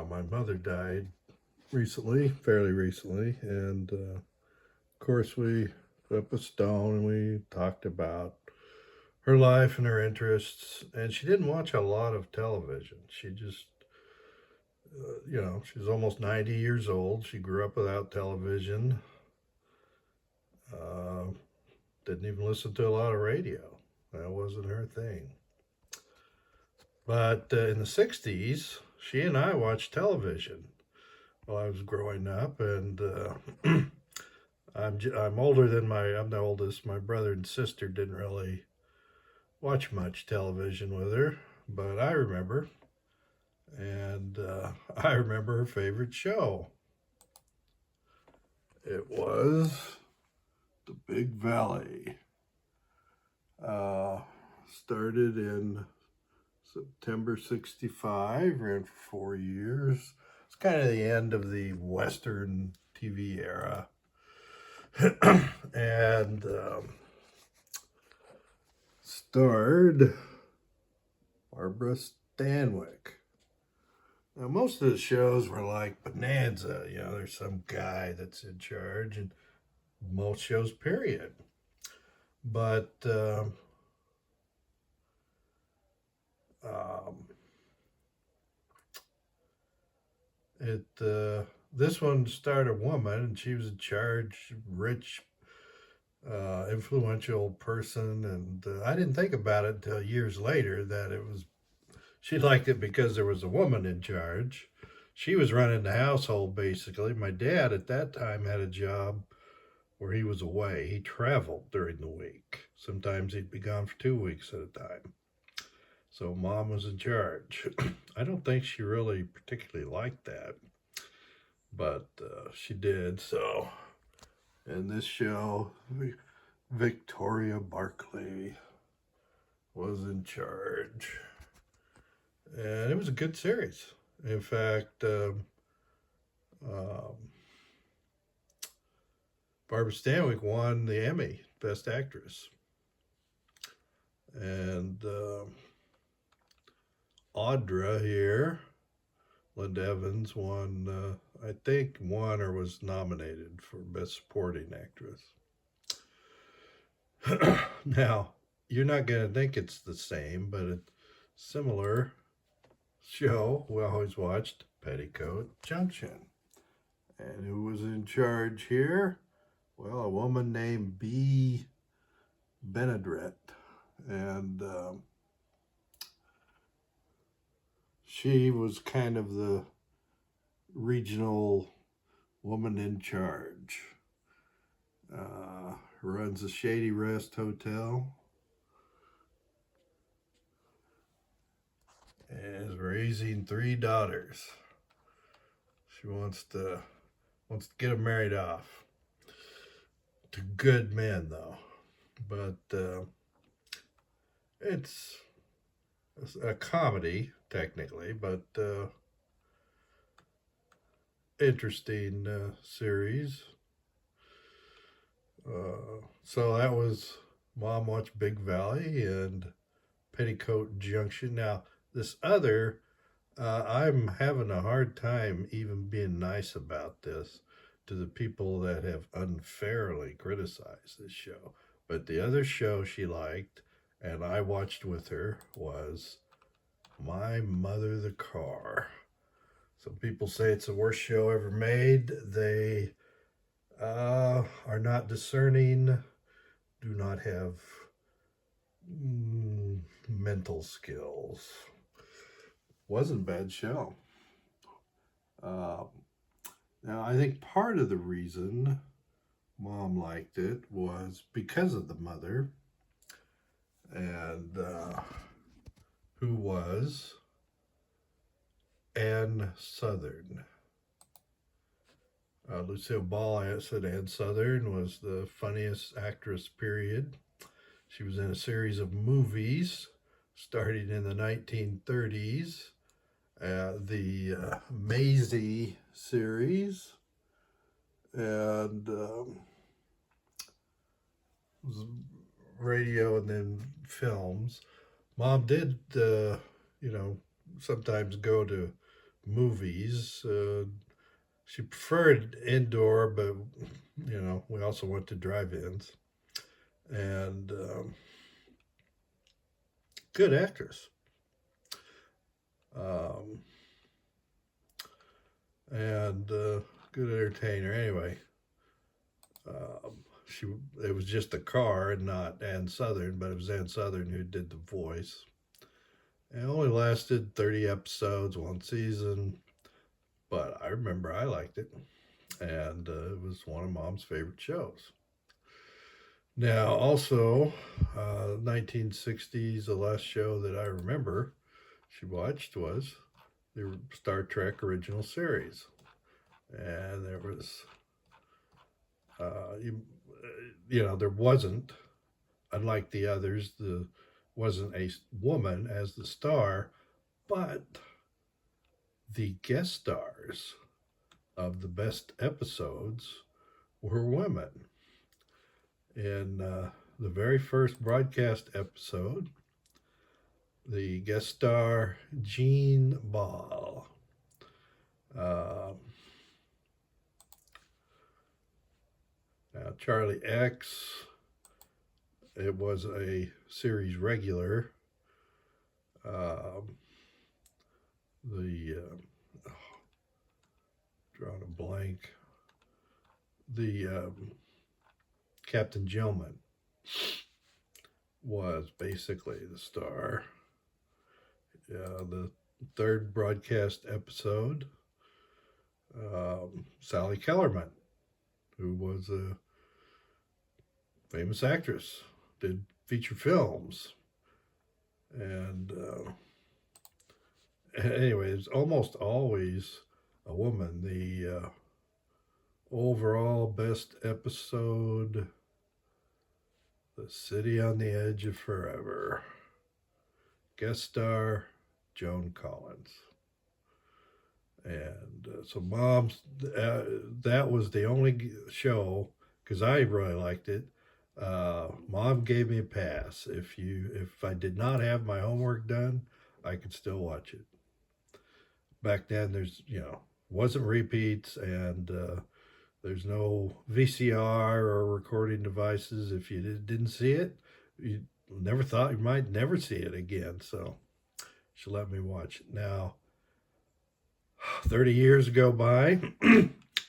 My mother died recently, fairly recently, and of course we put up a stone and we talked about her life and her interests. And she didn't watch a lot of television. She just, she's almost 90 years old. She grew up without television. Uh, didn't even listen to a lot of radio. That wasn't her thing. But in the 60s, she and I watched television while I was growing up, and I'm older than I'm the oldest. My brother and sister didn't really watch much television with her, but I remember, and I remember her favorite show. It was The Big Valley. Started in September '65, ran for 4 years. It's kind of the end of the Western TV era. And starred Barbara Stanwick. Now, most of the shows were like Bonanza. There's some guy that's in charge, and most shows, period. But this one starred a woman, and she was in charge, rich, influential person, and I didn't think about it until years later that she liked it because there was a woman in charge. She was running the household basically. My dad at that time had a job where he was away. He traveled during the week. Sometimes he'd be gone for 2 weeks at a time. So mom was in charge. I don't think she really particularly liked that, but she did. So in this show, Victoria Barkley was in charge. And it was a good series. In fact, Barbara Stanwick won the Emmy, Best Actress. And Audra here, Linda Evans, won, I think, won or was nominated for Best Supporting Actress. Now, you're not going to think it's the same, but it's similar show we always watched, Petticoat Junction. And who was in charge here? Well, a woman named Bea Benaderet. And she was kind of the regional woman in charge. Runs the Shadey Rest Hotel. And is raising 3 daughters. She wants to get them married off to good men, though. But it's a comedy technically, but interesting series. So that was Mom Watched Big Valley and Petticoat Junction. Now, this other, I'm having a hard time even being nice about this to the people that have unfairly criticized this show. But the other show she liked, and I watched with her, was My Mother the Car. Some people say it's the worst show ever made. They are not discerning, do not have mental skills. Wasn't a bad show. Now, I think part of the reason Mom liked it was because of the mother, and who was Ann Southern. Lucille Ball said Ann Southern was the funniest actress, period. She was in a series of movies starting in the 1930s. The Maisie series, and radio and then films. Mom did, sometimes go to movies. She preferred indoor, but we also went to drive-ins. And good actress. Um, and good entertainer. Anyway, she it was just a car and not Ann Southern, but it was Ann Southern who did the voice. It only lasted 30 episodes, one season, but I remember I liked it, and it was one of Mom's favorite shows. Now, also, 1960s, the last show that I remember she watched was the Star Trek original series. And there was, there wasn't, unlike the others, wasn't a woman as the star, but the guest stars of the best episodes were women. In the very first broadcast episode, the guest star Jean Ball. Now, Charlie X, it was a series regular. Drawing a blank. The Captain Gilman was basically the star. The third broadcast episode, Sally Kellerman, who was a famous actress, did feature films. And anyway, it's almost always a woman. The overall best episode, The City on the Edge of Forever. Guest star, Joan Collins. And so Mom's, that was the only show, because I really liked it. Mom gave me a pass. If I did not have my homework done, I could still watch it. Back then, wasn't repeats, and there's no VCR or recording devices. If you didn't see it, you never thought you might never see it again. So she let me watch it. Now, 30 years go by,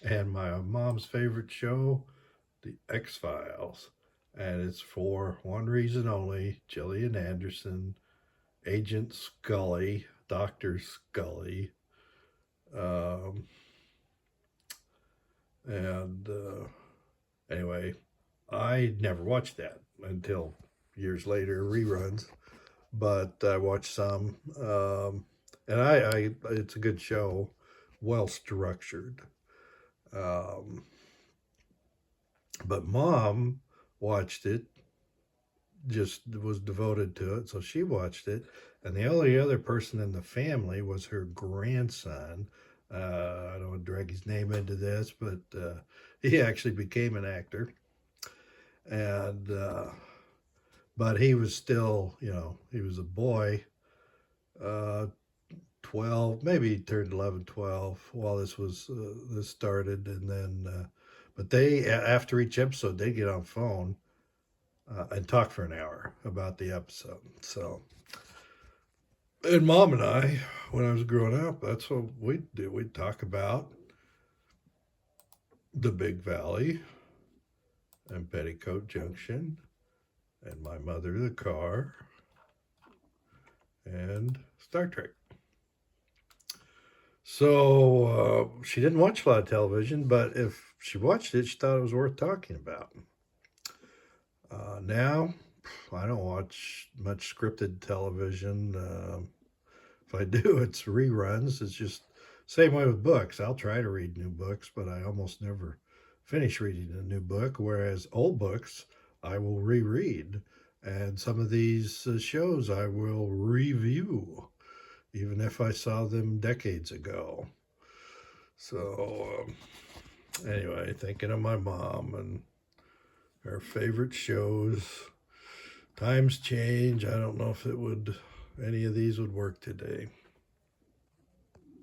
and my mom's favorite show, The X-Files. And it's for one reason only: Gillian Anderson, Agent Scully, Dr. Scully. Anyway, I never watched that until years later, reruns. But I watched some, and it's a good show, well structured. But Mom watched it, just was devoted to it, so she watched it. And the only other person in the family was her grandson. I don't want to drag his name into this, but he actually became an actor. And but he was still, he was a boy, 12, maybe he turned 11, 12 while this started. And then, but they, after each episode, they get on phone and talk for an hour about the episode. So, and Mom and I, when I was growing up, that's what we'd do. We'd talk about the Big Valley and Petticoat Junction, and my mother, the car, and Star Trek. So she didn't watch a lot of television, but if she watched it, she thought it was worth talking about. Now, I don't watch much scripted television. If I do, it's reruns. It's just same way with books. I'll try to read new books, but I almost never finish reading a new book, whereas old books I will reread. And some of these shows I will review, even if I saw them decades ago. So, anyway, thinking of my mom and her favorite shows. Times change. I don't know if any of these would work today.